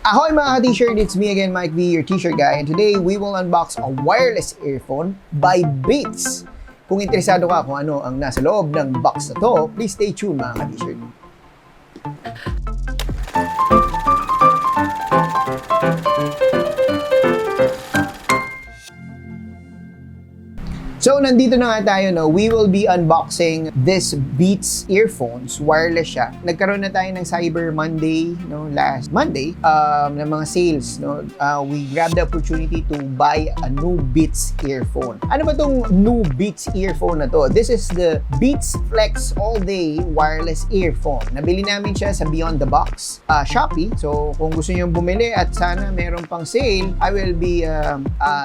Ahoy mga ka-t-shirt, it's me again, Mike V, your t-shirt guy, and today we will unbox a wireless earphone by Beats. Kung interesado ka kung ano ang nasa loob ng box na to, please stay tuned mga ka-t-shirt. So, nandito na nga tayo, no? We will be unboxing this Beats earphones. Wireless siya. Nagkaroon na tayo ng Cyber Monday, no? Last Monday, ng mga sales, no? We grabbed the opportunity to buy a new Beats earphone. Ano ba tong new Beats earphone na to? This is the Beats Flex All-Day Wireless Earphone. Nabili namin siya sa Beyond the Box Shopee. So, kung gusto niyo bumili at sana meron pang sale, I will be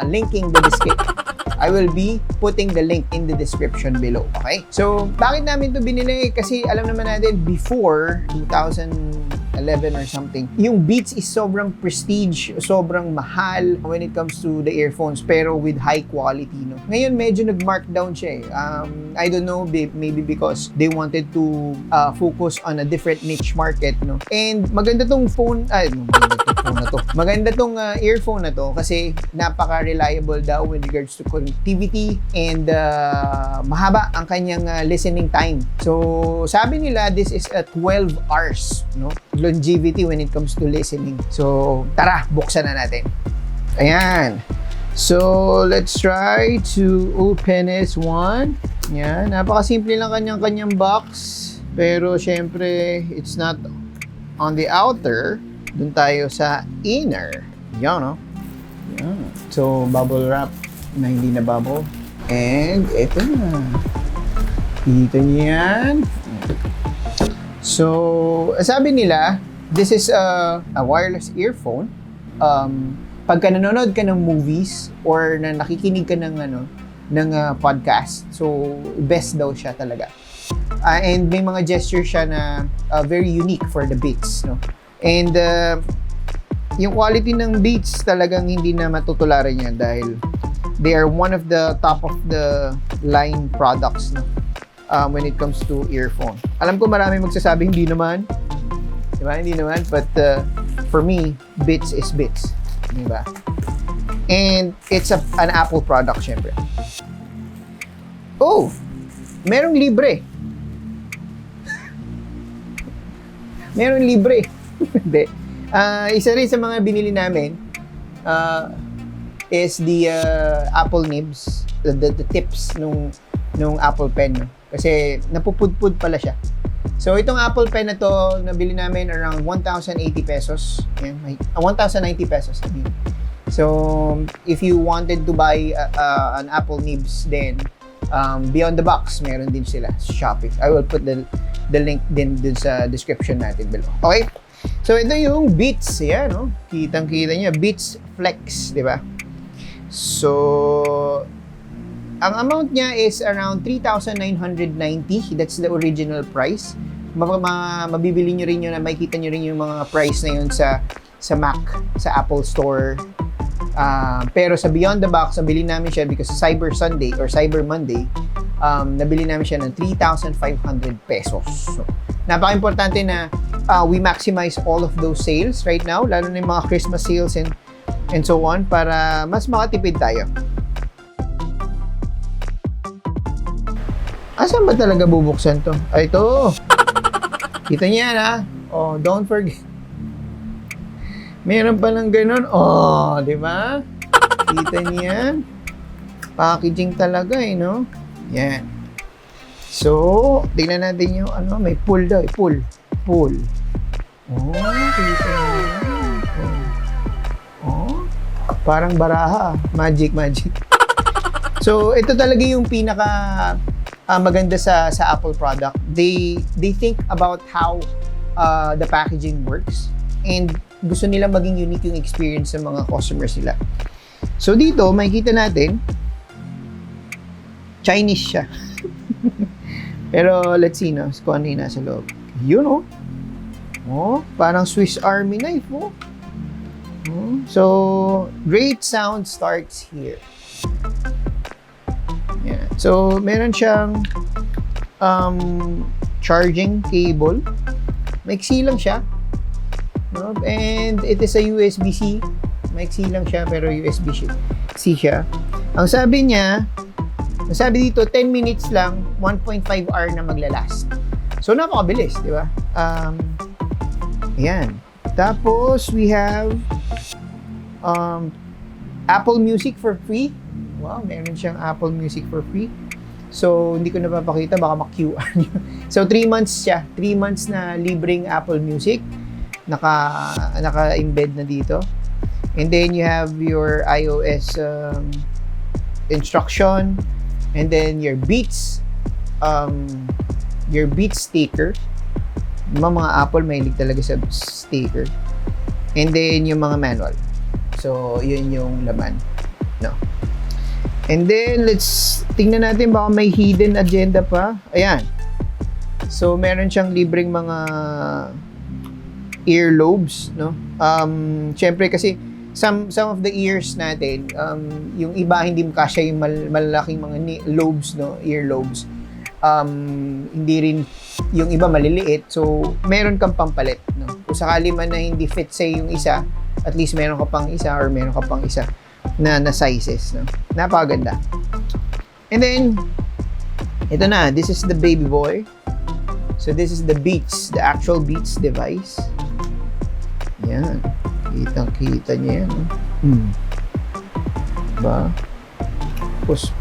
linking the description. I will be putting the link in the description below, okay? So, bakit namin to binili? Kasi alam naman natin, before 2011 or something, yung Beats is sobrang prestige, sobrang mahal when it comes to the earphones, pero with high quality, no? Ngayon, medyo nag-markdown siya eh. I don't know, maybe because they wanted to focus on a different niche market, no? And maganda tong phone, maganda tong earphone na to kasi napaka-reliable daw with regards to connectivity and mahaba ang kanyang listening time. So, sabi nila this is a 12 hours, no? Longevity when it comes to listening. So, tara, buksan na natin. Ayan. So, let's try to open this one. Ayan, napaka-simple lang kanyang box. Pero, syempre, it's not on the outer. Doon tayo sa inner. Yan, no? Yan. So, bubble wrap na hindi na bubble. And, ito na. Kita niyo yan. So, sabi nila, this is a wireless earphone. Pagka nanonood ka ng movies or na nakikinig ka ng, podcast, so, best daw siya talaga. And may mga gesture siya na very unique for the Beats, no? And yung quality ng Beats talagang hindi na matutularan yan dahil they are one of the top of the line products, no? When it comes to earphone. Alam ko marami magsasabi hindi naman. Diba? Hindi naman. But for me, Beats is Beats. Diba? And it's an Apple product, syempre. Oh! Merong libre. Meron libre. Hindi. Isa rin sa mga binili namin is the Apple nibs, the tips nung Apple pen, no? Kasi napupudpud pala siya. So itong Apple pen na to, nabili namin around 1,080 pesos. Ayan, 1,090 pesos. I mean. So if you wanted to buy an Apple nibs, then Beyond the Box, meron din sila sa Shopee. I will put the link din dun sa description natin below. Okay? So, ito yung Beats. Yan, no? Kitang-kita niya. Beats Flex, di ba? So, ang amount niya is around 3,990. That's the original price. Mabibili nyo rin yun, makikita nyo rin yung mga price na yun sa Mac, sa Apple Store. Pero sa Beyond the Box, nabili namin siya because Cyber Sunday or Cyber Monday, nabili namin siya ng 3,500 pesos. So, napaka-importante na we maximize all of those sales right now, lalo na yung mga Christmas sales and so on, para mas makatipid tayo. Asan ba talaga bubuksan to? Ay, ito! Kita niya yan, ha? Oh, don't forget. Meron pa lang ganun. Oh, di ba? Kita niyan. Packaging talaga eh, no? Yan. So, tingnan natin yung may pull daw. Pull. Oh, kita niyan. Oh, parang baraha. Magic. So, ito talaga yung pinaka maganda sa Apple product. They think about how the packaging works. And gusto nila maging unique yung experience sa mga customers nila. So dito, makikita natin, Chinese siya. Pero let's see, no? Kung ano yung nasa loob. Yun, oh. Oh, parang Swiss Army knife, oh. So, great sound starts here. Yeah. So, meron siyang charging cable. Maiksi lang siya. no? And it is a USB-C. Maiksi lang siya pero USB-C siya. Ang sabi dito 10 minutes lang, 1.5 hour na maglalast. So napakabilis, di ba? Ayan. Tapos we have Apple Music for free. Wow, meron siyang Apple Music for free. So, hindi ko napapakita, baka ma-QR nyo. So, 3 months siya. 3 months na libreng Apple Music. Naka-embed na dito. And then, you have your iOS instruction. And then, your Beats sticker. Mga Apple, mahilig talaga sa sticker. And then, yung mga manual. So, yun yung laman. No. And then, tingnan natin baka may hidden agenda pa. Ayan. So, meron siyang libreng mga earlobes, no? Syempre kasi, some of the ears natin, yung iba hindi mo kasya yung malalaking mga lobes, no? Earlobes. Hindi rin, yung iba maliliit. So, meron kang pampalit, no? Kung sakali man na hindi fit sa yung isa, at least meron ka pang isa or meron ka pang isa na sizes, no? Napakaganda. And then, ito na, this is the baby boy. So, this is the Beats, the actual Beats device. Yan. Kitang-kita niya yan, no? Diba?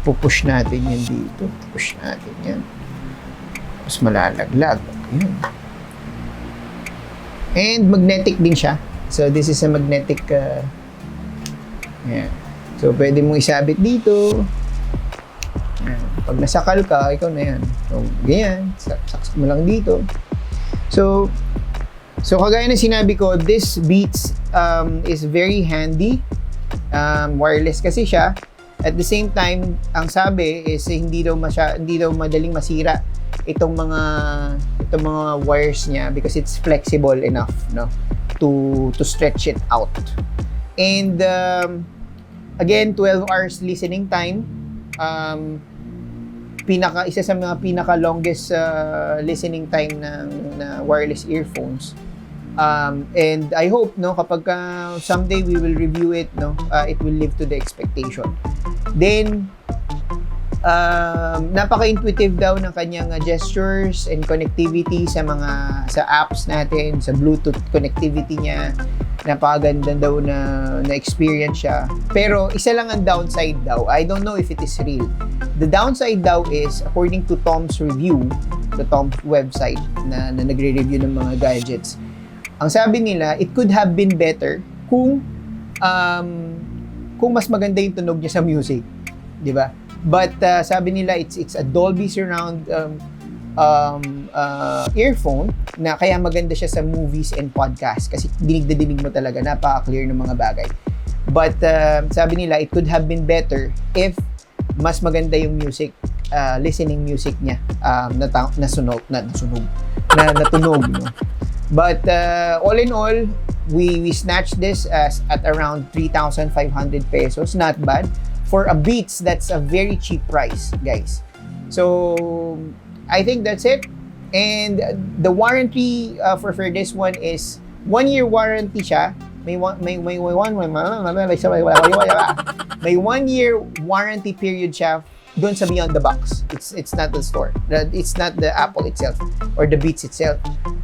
Pupush natin yan dito. Push natin yan. Tapos malalaglag. Ayan. And magnetic din siya. So, this is a magnetic yan. So, pwede mong isabit dito. Yan. Pag nasakal ka, ikaw na yan. So, ganyan. Saksak mo lang dito. So kagaya na sinabi ko, this Beats is very handy. Wireless kasi siya. At the same time, ang sabi is hindi daw madaling masira itong mga wires niya because it's flexible enough, no, to stretch it out. And again, 12 hours listening time. Isa sa mga pinaka-longest listening time ng wireless earphones. And I hope, no, kapag someday we will review it, no, it will live to the expectation. Then, napaka-intuitive daw ng kanyang gestures and connectivity sa apps natin, sa Bluetooth connectivity niya. Napakaganda daw na experience siya. Pero isa lang ang downside daw. I don't know if it is real. The downside daw is, according to Tom's review, the Tom's website na nagre-review ng mga gadgets, ang sabi nila, it could have been better kung mas maganda yung tunog niya sa music, di ba? But sabi nila, it's a Dolby surround earphone na kaya maganda siya sa movies and podcast kasi dinig na dinig mo talaga, napaka-clear ng mga bagay. But sabi nila, it could have been better if mas maganda yung music, listening music niya, natunog, no? But all in all, we snatched this at around 3,500 pesos. Not bad. For a Beats, that's a very cheap price, guys. So, I think that's it. And the warranty for this one is 1 year warranty siya. May 1 year warranty period siya doon sa Beyond the Box. It's not the store. It's not the Apple itself or the Beats itself.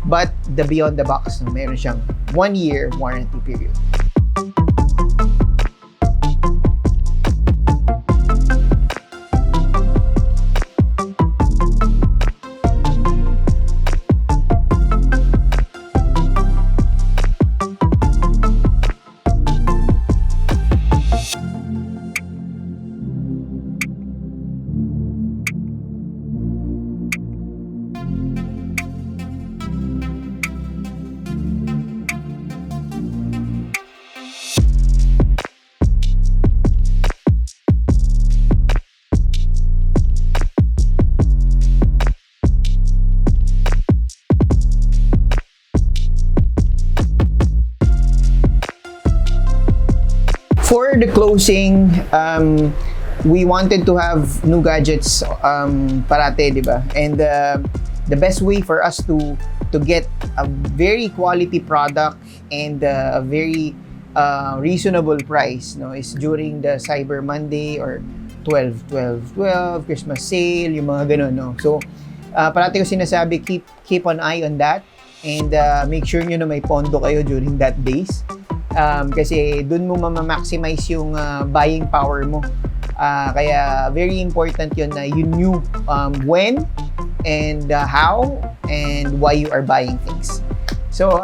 But the Beyond the Box, meron siyang 1 year warranty period. For the closing, we wanted to have new gadgets parate, di ba? And the best way for us to to get a very quality product and a very reasonable price, no, is during the Cyber Monday or 12-12-12, Christmas sale, yung mga ganun, no. So, parati ko sinasabi, keep an eye on that and make sure nyo na may pondo kayo during that days. Kasi dun mo ma-maximize yung buying power mo. Kaya very important yun na you knew when and how and why you are buying things. So,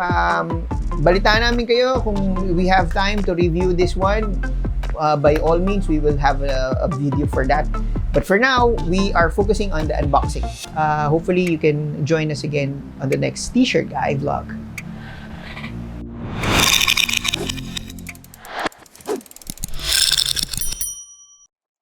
balitaan namin kayo kung we have time to review this one. By all means, we will have a video for that. But for now, we are focusing on the unboxing. Hopefully, you can join us again on the next t-shirt guy vlog.